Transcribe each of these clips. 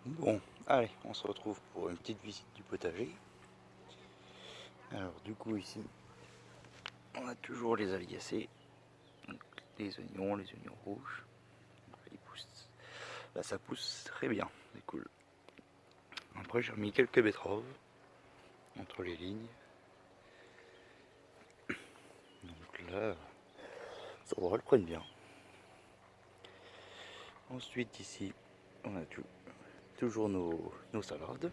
Bon, allez, on se retrouve pour une petite visite du potager. Alors du coup ici, on a toujours les aligacées, donc les oignons rouges. Ils poussent. Là ça pousse très bien, c'est cool. Après j'ai remis quelques betteraves entre les lignes. Donc là, ça devrait le prendre bien. Ensuite ici, on a toujours nos salades.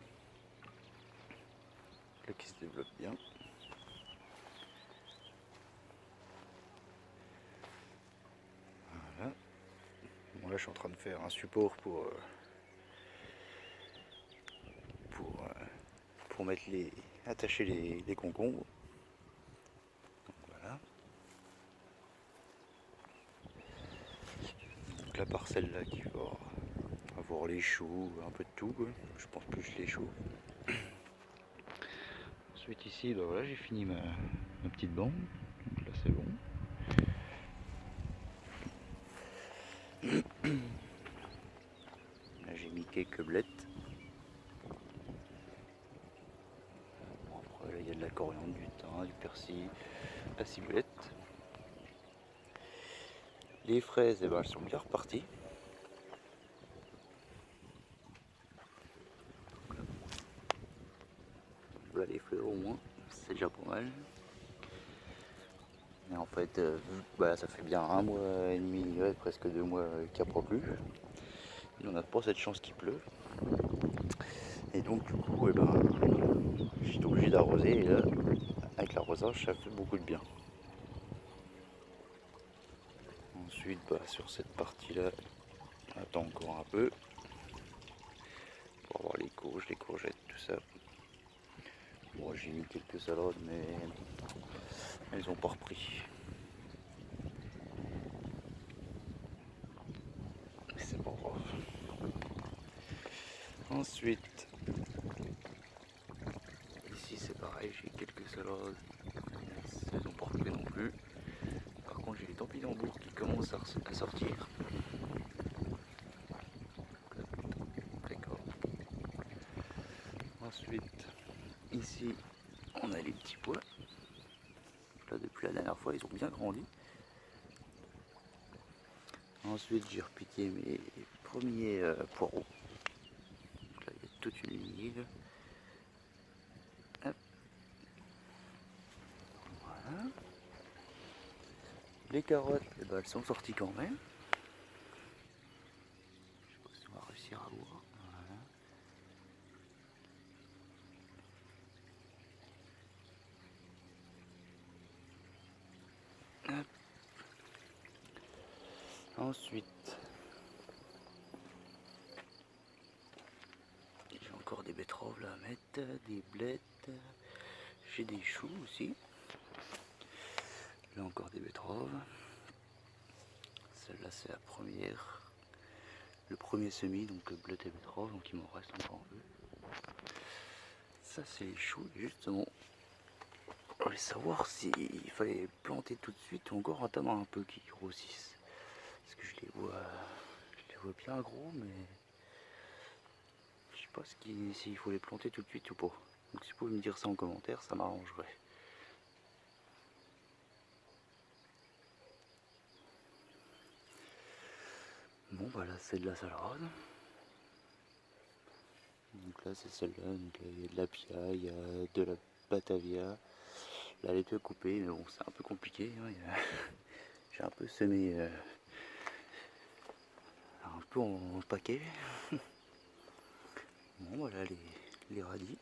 Là qui se développent bien. Voilà. Bon là je suis en train de faire un support pour mettre attacher les concombres. Donc voilà. Donc la parcelle là qui va avoir les choux, un peu de tout, quoi. Je pense plus les choux. Ensuite ici, bah voilà, j'ai fini ma petite bande. Donc là c'est bon. Là j'ai mis quelques blettes. Bon, après là il y a de la coriandre, du thym, du persil, la ciboulette. Les fraises, eh ben, elles sont bien reparties. Voilà les fleurs au moins, c'est déjà pas mal. Et en fait, bah, ça fait bien un mois et demi, ouais, presque 2 mois qu'il n'y a pas plu. Et on n'a pas cette chance qu'il pleut. Et donc du coup, eh ben, j'étais obligé d'arroser et là, avec l'arrosage, ça fait beaucoup de bien. Ensuite, bah, sur cette partie-là, on attend encore un peu pour avoir les courges, les courgettes, tout ça. Bon, j'ai mis quelques salades, mais elles ont pas repris. C'est pas grave. Ensuite, ici c'est pareil, j'ai quelques salades, elles n'ont pas repris non plus. Par contre, j'ai les topinambours qui commencent à sortir. D'accord. Ensuite, ici, on a les petits pois. Là, depuis la dernière fois, ils ont bien grandi. Ensuite, j'ai repiqué mes premiers poireaux. Donc là, il y a toute une lignée. Hop. Voilà. Les carottes, eh ben, elles sont sorties quand même. Je sais pas si on va réussir à voir. Voilà. Hop. Ensuite, j'ai encore des betteraves là à mettre, des blettes. J'ai des choux aussi. Là encore des betteraves. Celle-là c'est la première. Le premier semis, donc blettes et betteraves, donc il m'en reste encore un peu. Ça c'est les choux, justement. Je voulais savoir s'il fallait planter tout de suite ou encore attendre un peu qu'ils grossissent. Parce que je les vois bien gros, mais je sais pas s'il faut les planter tout de suite ou pas. Donc si vous pouvez me dire ça en commentaire, ça m'arrangerait. Bon bah là c'est de la salade. Donc là c'est celle-là, donc il y a de la pia, il y a de la batavia. Là elle est peu coupée, mais bon c'est un peu compliqué. Hein, j'ai un peu semé un peu en paquet. Bon voilà les radis.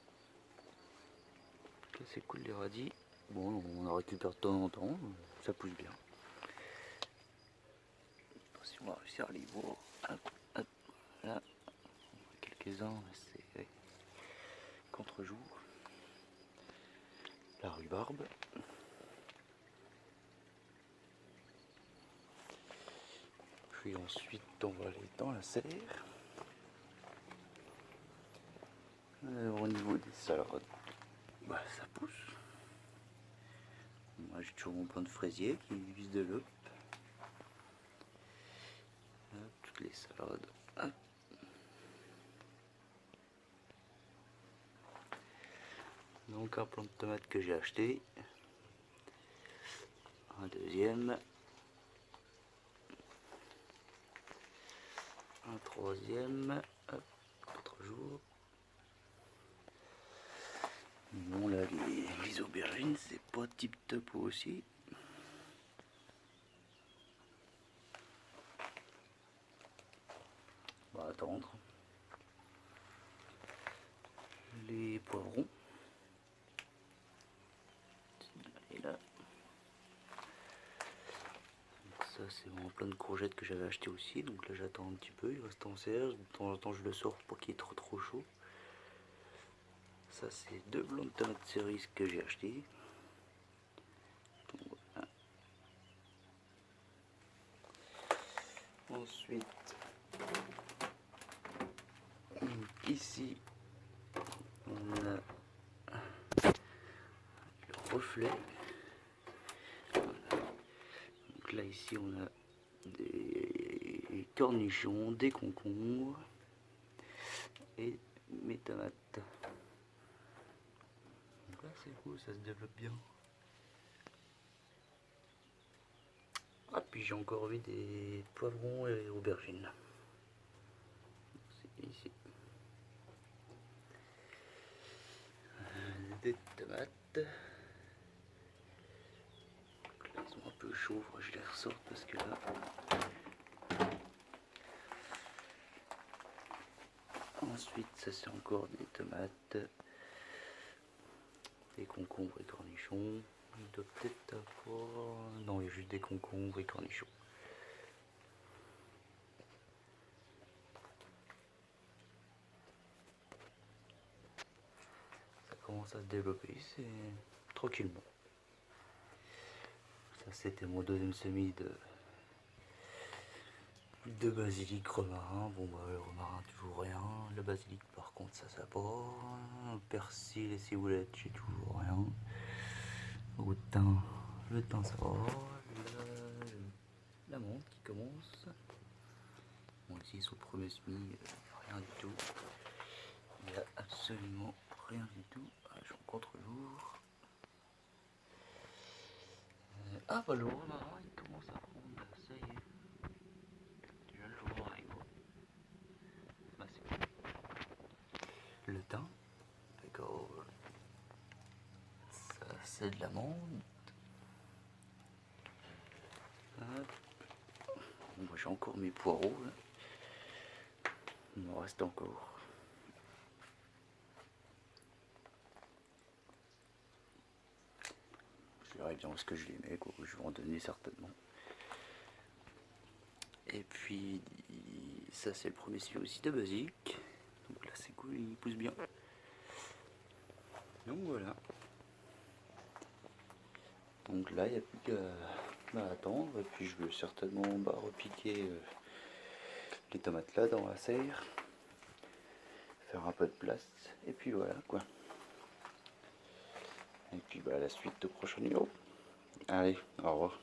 Là c'est cool les radis. Bon on en récupère de temps en temps, ça pousse bien. Si on va réussir à les voir. Hop, hop, là. Quelques-uns, c'est contre-jour. La rhubarbe. Puis ensuite on va aller dans la serre. Au niveau des salades, bah, ça pousse. Moi j'ai toujours mon plant de fraisier qui vise de l'eau. Toutes les salades. Hop. Donc un plant de tomate que j'ai acheté. Un deuxième. Un troisième. Hop, 4 jours. Bon là les aubergines c'est pas tip top aussi. On va attendre. Les poivrons. Et là. Donc ça c'est mon plein de courgettes que j'avais acheté aussi. Donc là j'attends un petit peu, il reste en serre. De temps en temps je le sors pour qu'il est trop chaud. Ça c'est 2 blancs de tomates cerises que j'ai acheté. Voilà. Ensuite, ici on a le reflet. Voilà. Donc là ici on a des cornichons, des concombres et mes tomates. Donc là c'est cool, ça se développe bien. Ah puis j'ai encore vu des poivrons et aubergines. C'est ici. Des tomates. Donc là, ils sont un peu chauds, je les ressors parce que là. Ensuite, ça c'est encore des tomates, des concombres et cornichons. Il doit peut-être avoir. Non, il y a juste des concombres et cornichons. Ça commence à se développer, c'est tranquillement. Ça c'était mon deuxième semis de basilic romarin. Bon bah le romarin toujours rien. Le basilic par contre ça va. Persil et ciboulette j'ai toujours rien. Au thym, le thym ça va. La menthe qui commence. Bon ici sur le premier semis, rien du tout. Il n'y a absolument rien du tout. Ah, je suis en contre-jour. Ah bah le romarin il commence à prendre, ça y est. Tu viens le voir avec moi. Bah c'est bon. Le thym, d'accord. Ça c'est de l'amande. Bon, bah, j'ai encore mes poireaux là. Il m'en reste encore. Je verrai bien où est-ce que je les mets, quoi. Je vais en donner certainement. Et puis ça c'est le premier suivi aussi de basilic. Donc là c'est cool, il pousse bien. Donc voilà. Donc là il n'y a plus qu'à attendre. Et puis je vais certainement repiquer les tomates là dans la serre. Faire un peu de place. Et puis voilà quoi. Et puis bah la suite au prochain numéro. Allez, au revoir.